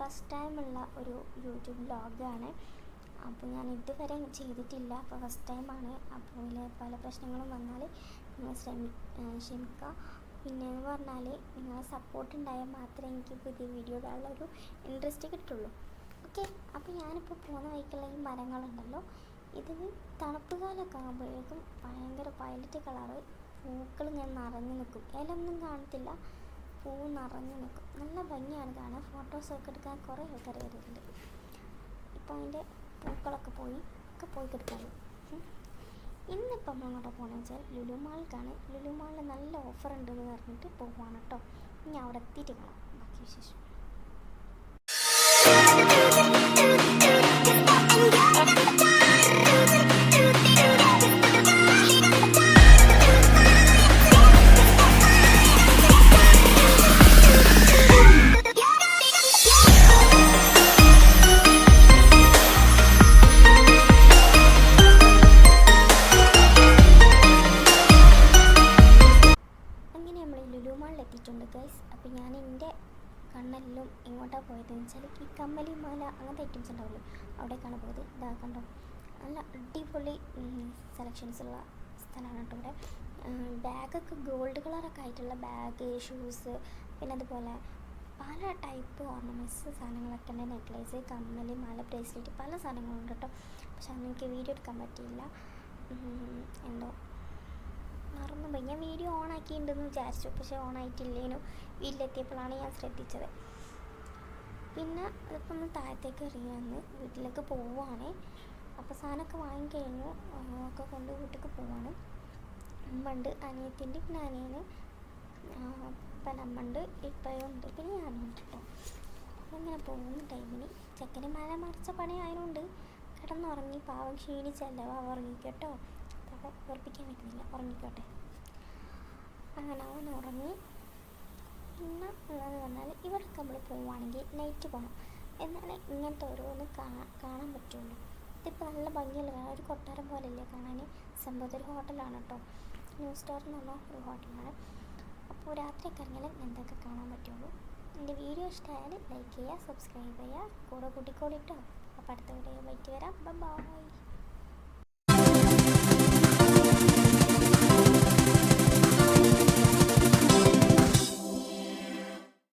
First ടൈമുള്ള ഒരു YouTube വ്ലോഗാണ്. അപ്പോൾ ഞാൻ ഇതുവരെ ചെയ്തിട്ടില്ല, അപ്പോൾ ഫസ്റ്റ് ടൈമാണ്. അപ്പോൾ ഇതിൽ പല പ്രശ്നങ്ങളും വന്നാൽ നിങ്ങൾ ക്ഷമിക്കുക. പിന്നെയെന്ന് പറഞ്ഞാൽ നിങ്ങളെ സപ്പോർട്ട് ഉണ്ടായാൽ മാത്രമേ എനിക്ക് പുതിയ വീഡിയോ ഇടാനുള്ളൊരു ഇൻട്രസ്റ്റ് കിട്ടുള്ളൂ. ഓക്കെ, അപ്പോൾ ഞാനിപ്പോൾ പോകുന്ന വഴിക്കുള്ള ഈ മരങ്ങളുണ്ടല്ലോ, ഇതിന് തണുപ്പ് കാലമൊക്കെ ആകുമ്പോഴേക്കും ഭയങ്കര വയലറ്റ് കളറ് പൂക്കൾ ഇങ്ങനെ നിറഞ്ഞു നിൽക്കും. ഇലൊന്നും കാണത്തില്ല, പൂ നിറഞ്ഞു നിൽക്കും. നല്ല ഭംഗിയാണ് കാണാൻ. ഫോട്ടോസൊക്കെ എടുക്കാൻ കുറേ ആൾക്കാർ വരുന്നുണ്ട്. ഇപ്പോൾ അതിൻ്റെ പൂക്കളൊക്കെ പോയി കിടക്കാറ്. ഇന്നിപ്പം നമ്മൾ അങ്ങോട്ട് പോകുന്നത് വെച്ചാൽ ലുലു മാളിലേക്കാണ്. ലുലു മാളിൽ നല്ല ഓഫർ ഉണ്ടെന്ന് പറഞ്ഞിട്ട് പോകുവാണ് കേട്ടോ. ഇനി അവിടെ എത്തിയിട്ട് കാണാം ബാക്കി വിശേഷം. എത്തിയിട്ടുണ്ട് ഗൈസ്. അപ്പോൾ ഞാൻ എൻ്റെ കണ്ണെല്ലാം എങ്ങോട്ടാണ് പോയതെന്ന് വെച്ചാൽ ഈ കമ്മലി മാല അങ്ങനത്തെ ഐറ്റംസ് ഉണ്ടാവില്ലേ, അവിടേക്കാണ് പോയത്. ഇതാ കണ്ടോ, നല്ല അടിപൊളി സെലക്ഷൻസ് ഉള്ള സ്ഥലമാണ് കേട്ടോ ഇവിടെ. ബാഗൊക്കെ ഗോൾഡ് കളറൊക്കെ ആയിട്ടുള്ള ബാഗ്, ഷൂസ്, പിന്നെ അതുപോലെ പല ടൈപ്പ് ഓർണമെൻറ്റ്സ് സാധനങ്ങളൊക്കെ ഉണ്ട്. നെക്ലേസ്, കമ്മൽ, മാല, ബ്രേസ്ലെറ്റ്, പല സാധനങ്ങളുണ്ട് കേട്ടോ. പക്ഷെ അന്ന് എനിക്ക് വീഡിയോ എടുക്കാൻ പറ്റിയില്ല, എന്തോ മറന്നുപോയി. ഞാൻ വീഡിയോ ഓൺ ആക്കിയിട്ടുണ്ടെന്ന് വിചാരിച്ചു, പക്ഷേ ഓൺ ആയിട്ടില്ലേനു. വീട്ടിലെത്തിയപ്പോഴാണ് ഞാൻ ശ്രദ്ധിച്ചത്. പിന്നെ അതിപ്പോൾ ഒന്ന് താഴത്തേക്ക് ഇറങ്ങി വന്ന് വീട്ടിലേക്ക് പോവുകയാണ്. അപ്പോൾ സാധനമൊക്കെ വാങ്ങിക്കഴിഞ്ഞു, ഒക്കെ കൊണ്ട് വീട്ടിലേക്ക് പോവാണ്. അമ്മയുണ്ട്, അനിയത്തിൻ്റെ, പിന്നെ അനിയന്, പിന്നെ അമ്മയുണ്ട്, ഇപ്പോഴും ഉണ്ട്, പിന്നെ ഞാനുണ്ട് കേട്ടോ. അങ്ങനെ പോകുന്ന ടൈമിന് ചെക്കന് മല മറിച്ച പണി ആയതുകൊണ്ട് കിടന്നുറങ്ങി. പാവം ക്ഷീണിച്ചല്ല, ഉറങ്ങിക്കോട്ടോ, ഉറപ്പിക്കാൻ പറ്റുന്നില്ല, ഉറങ്ങിക്കോട്ടെ. അങ്ങനെ അവൻ ഉറങ്ങി. പിന്നെ ഉള്ളതെന്ന് പറഞ്ഞാൽ ഇവിടേക്ക് നമ്മൾ പോവുകയാണെങ്കിൽ നൈറ്റ് പോകണം, എന്നാലേ ഇങ്ങനത്തെ ഓരോന്ന് കാണാൻ പറ്റുള്ളൂ. ഇതിപ്പോൾ നല്ല ഭംഗിയുള്ള കാണാൻ, ഒരു കൊട്ടാരം പോലെയല്ലേ കാണാൻ. സംഭവം ഒരു ഹോട്ടലാണ് കേട്ടോ, ന്യൂ സ്റ്റാർ എന്ന് പറഞ്ഞ ഒരു ഹോട്ടലാണ്. അപ്പോൾ രാത്രിയൊക്കെ ഇറങ്ങിയാലും എന്തൊക്കെ കാണാൻ പറ്റുള്ളൂ. എൻ്റെ വീഡിയോ ഇഷ്ടമായാൽ ലൈക്ക് ചെയ്യുക, സബ്സ്ക്രൈബ് ചെയ്യുക, കൂടെ കൂട്ടിക്കോളിട്ടോ. അപ്പോൾ അടുത്ത വീഡിയോ വൈറ്റ് വരാം. ബൈ.